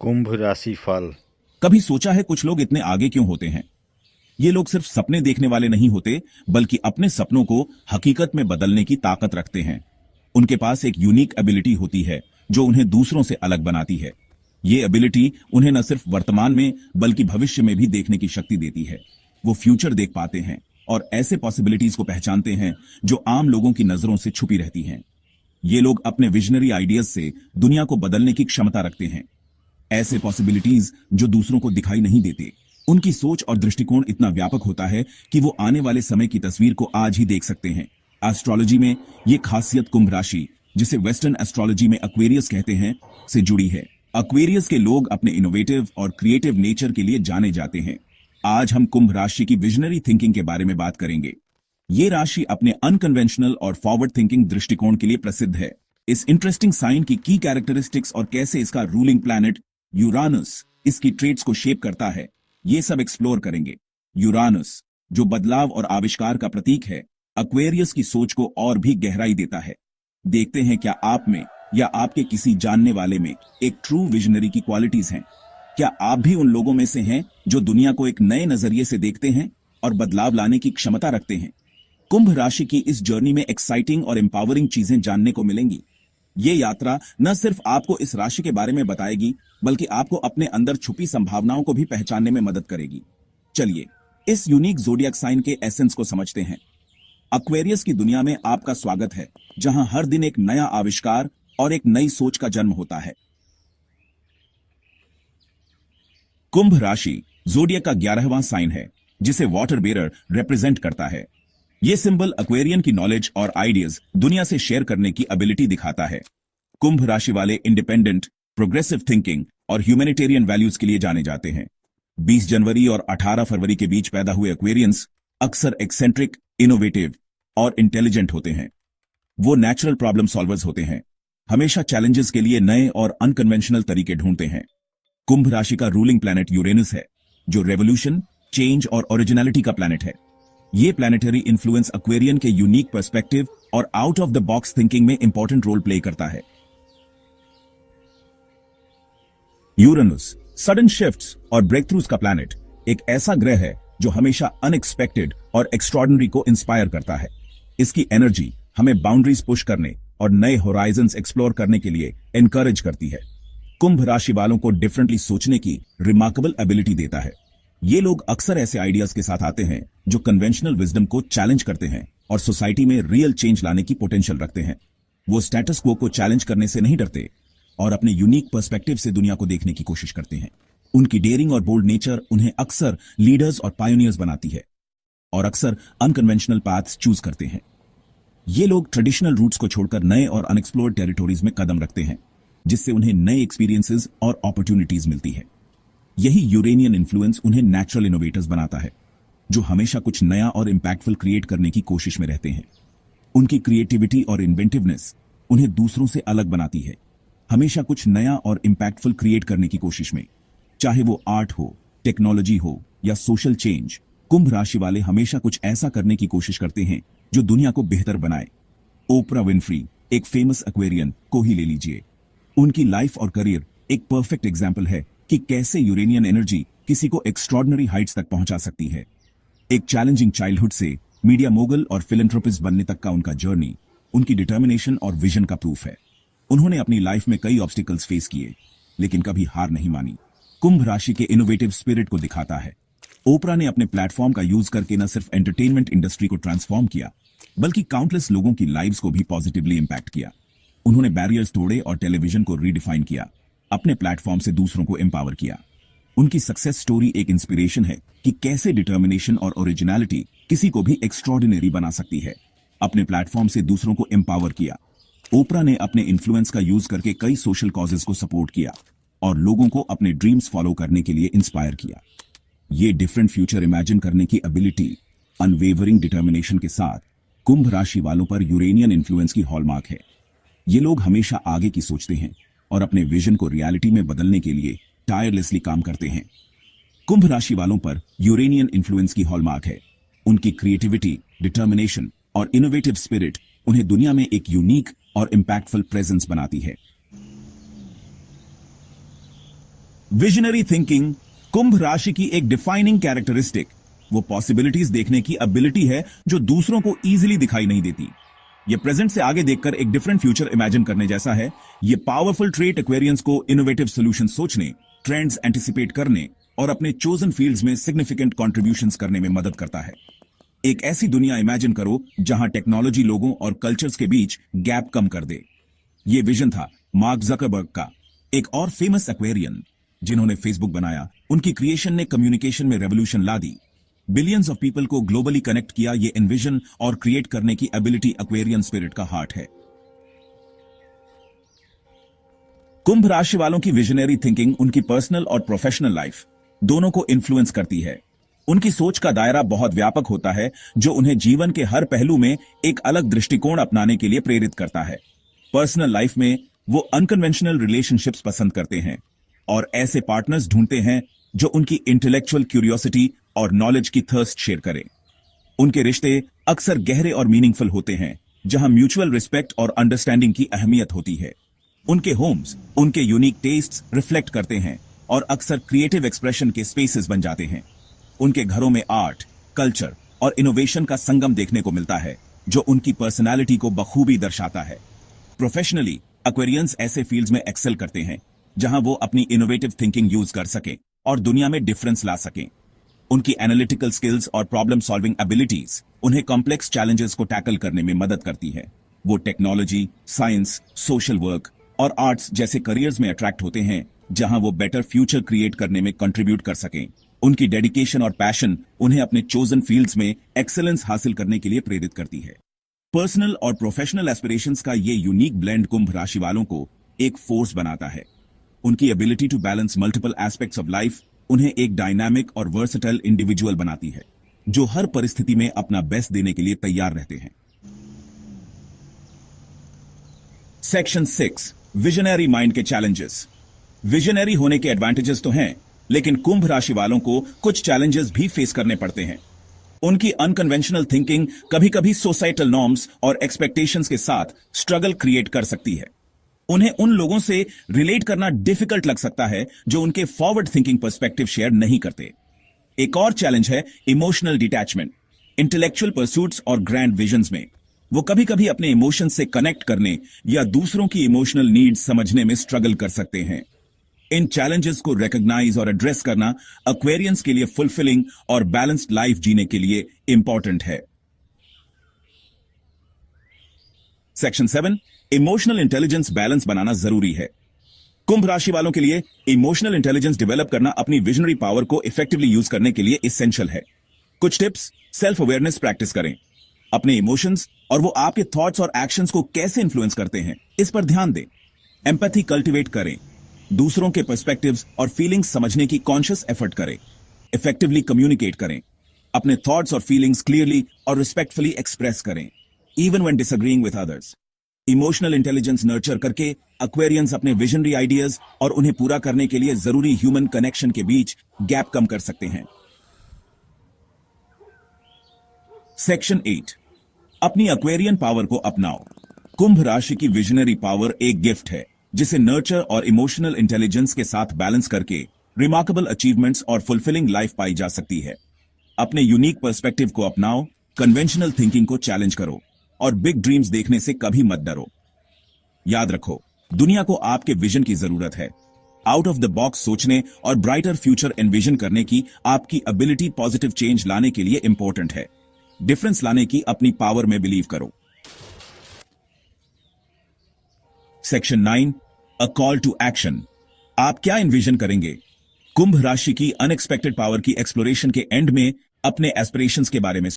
कुंभ राशि फल। कभी सोचा है कुछ लोग इतने आगे क्यों होते हैं? ये लोग सिर्फ सपने देखने वाले नहीं होते, बल्कि अपने सपनों को हकीकत में बदलने की ताकत रखते हैं। उनके पास एक यूनिक एबिलिटी होती है जो उन्हें दूसरों से अलग बनाती है। ये एबिलिटी उन्हें न सिर्फ वर्तमान में बल्कि भविष्य में भी देखने की शक्ति देती है। वो फ्यूचर देख पाते हैं और ऐसे पॉसिबिलिटीज को पहचानते हैं जो आम लोगों की नजरों से छुपी रहती हैं। ये लोग अपने विजनरी आइडियाज से दुनिया को बदलने की क्षमता रखते हैं, ऐसे पॉसिबिलिटीज जो दूसरों को दिखाई नहीं देते। उनकी सोच और दृष्टिकोण इतना व्यापक होता है कि वो आने वाले समय की तस्वीर को आज ही देख सकते हैं। एस्ट्रोलॉजी में ये खासियत कुंभ राशि, जिसे वेस्टर्न एस्ट्रोलॉजी में एक्वेरियस कहते हैं, से जुड़ी है। एक्वेरियस के लोग अपने इनोवेटिव और क्रिएटिव नेचर के लिए जाने जाते हैं। आज हम कुंभ राशि की विजनरी थिंकिंग के बारे में बात करेंगे। ये राशि अपने अनकन्वेंशनल और फॉरवर्ड थिंकिंग दृष्टिकोण के लिए प्रसिद्ध है। इस इंटरेस्टिंग साइन की कैरेक्टरिस्टिक्स और कैसे इसका रूलिंग प्लैनेट यूरानस इसकी ट्रेड्स को शेप करता है, ये सब एक्सप्लोर करेंगे। यूरानस, जो बदलाव और आविष्कार का प्रतीक है, एक्वेरियस की सोच को और भी गहराई देता है। देखते हैं क्या आप में या आपके किसी जानने वाले में एक ट्रू विजनरी की क्वालिटीज हैं। क्या आप भी उन लोगों में से हैं जो दुनिया को एक नए नजरिए से देखते हैं और बदलाव लाने की क्षमता रखते हैं? कुंभ राशि की इस जर्नी में एक्साइटिंग और एम्पावरिंग चीजें जानने को मिलेंगी। ये यात्रा न सिर्फ आपको इस राशि के बारे में बताएगी, बल्कि आपको अपने अंदर छुपी संभावनाओं को भी पहचानने में मदद करेगी। चलिए इस यूनिक ज़ोडिएक साइन के एसेंस को समझते हैं। एक्वेरियस की दुनिया में आपका स्वागत है, जहां हर दिन एक नया आविष्कार और एक नई सोच का जन्म होता है। कुंभ राशि ज़ोडिएक का 11वां साइन है, जिसे वाटर बेरर रिप्रेजेंट करता है। यह सिंबल एक्वेरियन की नॉलेज और आइडियाज दुनिया से शेयर करने की एबिलिटी दिखाता है। कुंभ राशि वाले इंडिपेंडेंट, प्रोग्रेसिव थिंकिंग और ह्यूमैनिटेरियन वैल्यूज के लिए जाने जाते हैं। 20 जनवरी और 18 फरवरी के बीच पैदा हुए एक्वेरियंस अक्सर एक्सेंट्रिक, इनोवेटिव और इंटेलिजेंट होते हैं। वो नेचुरल प्रॉब्लम सॉल्वर्स होते हैं, हमेशा चैलेंजेस के लिए नए और अनकन्वेंशनल तरीके ढूंढते हैं। कुंभ राशि का रूलिंग प्लैनेट यूरेनस है, जो रेवोल्यूशन, चेंज और ओरिजिनलिटी का प्लैनेट है। ये प्लैनेटरी इन्फ्लुएंस एक्वेरियन के यूनिक पर्सपेक्टिव और out of the box thinking में इंपॉर्टेंट रोल प्ले करता है। यूरेनस सडन शिफ्ट्स और ब्रेक थ्रूज का प्लैनेट, एक ऐसा ग्रह है जो हमेशा अनएक्सपेक्टेड और एक्स्ट्रॉर्डिनरी को इंस्पायर करता है। इसकी एनर्जी हमें बाउंड्रीज पुश करने और नए होराइजन्स एक्सप्लोर करने के लिए एनकरेज करती है। कुंभ राशि वालों को डिफरेंटली सोचने की रिमार्केबल एबिलिटी देता है। ये लोग अक्सर ऐसे आइडियाज के साथ आते हैं जो कन्वेंशनल विजडम को चैलेंज करते हैं और सोसाइटी में रियल चेंज लाने की पोटेंशियल रखते हैं। वो स्टेटस क्वो को चैलेंज करने से नहीं डरते और अपने यूनिक पर्सपेक्टिव से दुनिया को देखने की कोशिश करते हैं। उनकी डेयरिंग और बोल्ड नेचर उन्हें अक्सर लीडर्स और पायोनियर्स बनाती है और अक्सर अनकन्वेंशनल पाथ्स चूज करते हैं। ये लोग ट्रेडिशनल रूट्स को छोड़कर नए और अनएक्सप्लोर्ड टेरिटोरीज में कदम रखते हैं, जिससे उन्हें नए एक्सपीरियंसेस और अपॉर्चुनिटीज मिलती है। यही यूरेनियन इन्फ्लुएंस उन्हें नेचुरल इनोवेटर्स बनाता है, जो हमेशा कुछ नया और इंपैक्टफुल क्रिएट करने की कोशिश में रहते हैं। उनकी क्रिएटिविटी और इन्वेंटिवनेस उन्हें दूसरों से अलग बनाती है, हमेशा कुछ नया और इंपैक्टफुल क्रिएट करने की कोशिश में। चाहे वो आर्ट हो, टेक्नोलॉजी हो या सोशल चेंज, कुंभ राशि वाले हमेशा कुछ ऐसा करने की कोशिश करते हैं जो दुनिया को बेहतर बनाए। ओपरा विनफ्री, एक फेमस एक्वेरियन को ही ले लीजिए। उनकी लाइफ और करियर एक परफेक्ट एग्जाम्पल है कि कैसे यूरेनियन एनर्जी किसी को एक्स्ट्रॉर्डिनरी हाइट्स तक पहुंचा सकती है। एक चैलेंजिंग चाइल्डहुड से मीडिया मोगल और फिलैंथ्रोपिस्ट बनने तक का उनका जर्नी उनकी डिटर्मिनेशन और विजन का प्रूफ है। उन्होंने अपनी लाइफ में कई ऑब्स्टिकल्स फेस किए, लेकिन कभी हार नहीं मानी। कुंभ राशि के इनोवेटिव स्पिरिट को दिखाता है। ओपरा ने अपने प्लेटफॉर्म का यूज करके न सिर्फ एंटरटेनमेंट इंडस्ट्री को ट्रांसफॉर्म किया, बल्कि काउंटलेस लोगों की लाइव्स को भी पॉजिटिवली इंपैक्ट किया। उन्होंने बैरियर्स तोड़े और टेलीविजन को रीडिफाइन किया, अपने प्लेटफॉर्म से दूसरों को एम्पावर किया। उनकी सक्सेस स्टोरी एक इंस्पिरेशन है कि कैसे डिटर्मिनेशन और ओरिजिनलिटी किसी को भी एक्स्ट्रॉर्डिनरी बना सकती है। अपने प्लेटफॉर्म से दूसरों को एम्पावर किया। ओपरा ने अपने इन्फ्लुएंस का यूज करके कई सोशल कॉजेज को सपोर्ट किया और लोगों को अपने ड्रीम्स फॉलो करने के लिए इंस्पायर किया। ये डिफरेंट फ्यूचर इमेजिन करने की एबिलिटी, अनवेवरिंग डिटर्मिनेशन के साथ कुंभ राशि वालों पर यूरेनियन इन्फ्लुएंस की हॉलमार्क है। ये लोग हमेशा आगे की सोचते हैं और अपने विजन को रियलिटी में बदलने के लिए टायरलेसली काम करते हैं। कुंभ राशि वालों पर यूरेनियन इन्फ्लुएंस की हॉलमार्क है। उनकी क्रिएटिविटी, डिटर्मिनेशन और इनोवेटिव स्पिरिट उन्हें दुनिया में एक यूनिक और इंपैक्टफुल प्रेजेंस बनाती है। विजनरी थिंकिंग कुंभ राशि की एक डिफाइनिंग कैरेक्टरिस्टिक वो पॉसिबिलिटीज देखने की एबिलिटी है जो दूसरों को इजीली दिखाई नहीं देती। ये प्रेजेंट से आगे देखकर एक डिफरेंट फ्यूचर इमेजिन करने जैसा है। ये पावरफुल ट्रेट एक्वेरियंस को इनोवेटिव सॉल्यूशन सोचने, ट्रेंड्स एंटिसिपेट करने और अपने चोजन फील्ड्स में सिग्निफिकेंट कंट्रीब्यूशंस करने में मदद करता है। एक ऐसी दुनिया इमेजिन करो जहां टेक्नोलॉजी लोगों और कल्चर्स के बीच गैप कम कर दे। ये विजन था मार्क जकरबर्ग का। एक और फेमस एक्वेरियन जिन्होंने फेसबुक बनाया, उनकी क्रिएशन ने कम्युनिकेशन में रेवोल्यूशन ला दी, बिलियंस ऑफ पीपल को ग्लोबली कनेक्ट किया। ये एनविजन और क्रिएट करने की एबिलिटी एक्वेरियन स्पिरिट का हार्ट है। कुंभ राशि वालों की विजनरी थिंकिंग उनकी पर्सनल और प्रोफेशनल लाइफ दोनों को इन्फ्लुएंस करती है। उनकी सोच का दायरा बहुत व्यापक होता है जो उन्हें जीवन के हर पहलू में एक अलग दृष्टिकोण अपनाने के लिए प्रेरित करता है। पर्सनल लाइफ में वो अनकन्वेंशनल रिलेशनशिप्स पसंद करते हैं और ऐसे पार्टनर्स ढूंढते हैं जो उनकी इंटेलेक्चुअल क्यूरियोसिटी और नॉलेज की थर्स्ट शेयर करें। उनके रिश्ते अक्सर गहरे और मीनिंगफुल होते हैं जहां म्यूचुअल रिस्पेक्ट और अंडरस्टैंडिंग की अहमियत होती है। उनके होम्स उनके यूनिक टेस्ट्स रिफ्लेक्ट करते हैं और अक्सर क्रिएटिव एक्सप्रेशन के स्पेसेस बन जाते हैं। उनके घरों में आर्ट, कल्चर और इनोवेशन का संगम देखने को मिलता है जो उनकी पर्सनालिटी को बखूबी दर्शाता है। प्रोफेशनली एक्वेरियंस ऐसे फील्ड्स में एक्सेल करते हैं जहां वो अपनी इनोवेटिव थिंकिंग यूज कर सकें और दुनिया में डिफरेंस ला सकें। उनकी एनालिटिकल स्किल्स और प्रॉब्लम सॉल्विंग एबिलिटीज उन्हें कॉम्प्लेक्स चैलेंजेस को टैकल करने में मदद करती है। वो टेक्नोलॉजी, साइंस, सोशल वर्क और आर्ट्स जैसे करियर्स में अट्रैक्ट होते हैं जहां वो बेटर फ्यूचर क्रिएट करने में कंट्रीब्यूट कर सकें। उनकी डेडिकेशन और पैशन उन्हें अपने चोजन फील्ड्स में एक्सेलेंस हासिल करने के लिए प्रेरित करती है। पर्सनल और प्रोफेशनल एस्पिरेशंस का ये यूनिक ब्लेंड कुंभ राशि वालों को एक फोर्स बनाता है। उनकी ability to balance multiple aspects of life उन्हें एक डायनामिक और वर्सेटाइल इंडिविजुअल बनाती है जो हर परिस्थिति में अपना बेस्ट देने के लिए तैयार रहते हैं। सेक्शन 6, विजनरी माइंड के चैलेंजेस। विजनरी होने के एडवांटेजेस तो हैं, लेकिन कुंभ राशि वालों को कुछ चैलेंजेस भी फेस करने पड़ते हैं। उनकी अनकन्वेंशनल थिंकिंग कभी-कभी सोसाइटल नॉर्म्स और एक्सपेक्टेशंस के साथ स्ट्रगल क्रिएट कर सकती है। उन्हें उन लोगों से रिलेट करना डिफिकल्ट लग सकता है जो उनके फॉरवर्ड थिंकिंग पर्सपेक्टिव शेयर नहीं करते। एक और चैलेंज है इमोशनल डिटैचमेंट। इंटेलेक्चुअल परसूट्स और ग्रैंड विजन्स में वो कभी-कभी अपने इमोशंस से कनेक्ट करने या दूसरों की इमोशनल नीड्स समझने में स्ट्रगल कर सकते हैं। इन चैलेंजेस को रिकॉग्नाइज और एड्रेस करना एक्वेरियंस के लिए फुलफिलिंग और बैलेंस्ड लाइफ जीने के लिए इंपॉर्टेंट है। सेक्शन 7, इमोशनल इंटेलिजेंस बैलेंस बनाना जरूरी है। कुंभ राशि वालों के लिए इमोशनल इंटेलिजेंस डेवलप करना अपनी विजनरी पावर को इफेक्टिवली यूज करने के लिए एसेंशियल है। कुछ टिप्स: सेल्फ अवेयरनेस प्रैक्टिस करें। अपने इमोशंस और वो आपके थॉट्स और एक्शंस को कैसे इन्फ्लुएंस करते हैं इस पर ध्यान दें। एम्पैथी कल्टीवेट करें। दूसरों के पर्सपेक्टिव्स और फीलिंग्स समझने की कॉन्शियस एफर्ट करें। इफेक्टिवली कम्युनिकेट करें। अपने थॉट्स और फीलिंग्स क्लियरली और रिस्पेक्टफुली एक्सप्रेस करें, even when disagreeing with others. Emotional intelligence nurture करके एक्वेरियंस अपने विजनरी आइडियाज और उन्हें पूरा करने के लिए जरूरी ह्यूमन कनेक्शन के बीच गैप कम कर सकते हैं। सेक्शन 8, अपनी एक्वेरियन पावर को अपनाओ। कुंभ राशि की विजनरी पावर एक गिफ्ट है जिसे नर्चर और इमोशनल इंटेलिजेंस के साथ बैलेंस करके रिमार्केबल अचीवमेंट्स और फुलफिलिंग लाइफ पाई जा सकती है। अपने यूनिक पर्सपेक्टिव को अपनाओ, कन्वेंशनल थिंकिंग को चैलेंज करो और बिग ड्रीम्स देखने से कभी मत डरो। याद रखो, दुनिया को आपके विजन की जरूरत है। आउट ऑफ द बॉक्स सोचने और ब्राइटर फ्यूचर एनविजन करने की आपकी एबिलिटी पॉजिटिव चेंज लाने के लिए इंपॉर्टेंट है। डिफरेंस लाने की अपनी पावर में बिलीव करो। Section 9, a call to action. आप क्या इन्विजन करेंगे? कुंभ राशि की अनएक्सपेक्टेड पावर की एक्सप्लोरेशन के एंड में अपने एस्पिरेशंस के बारे में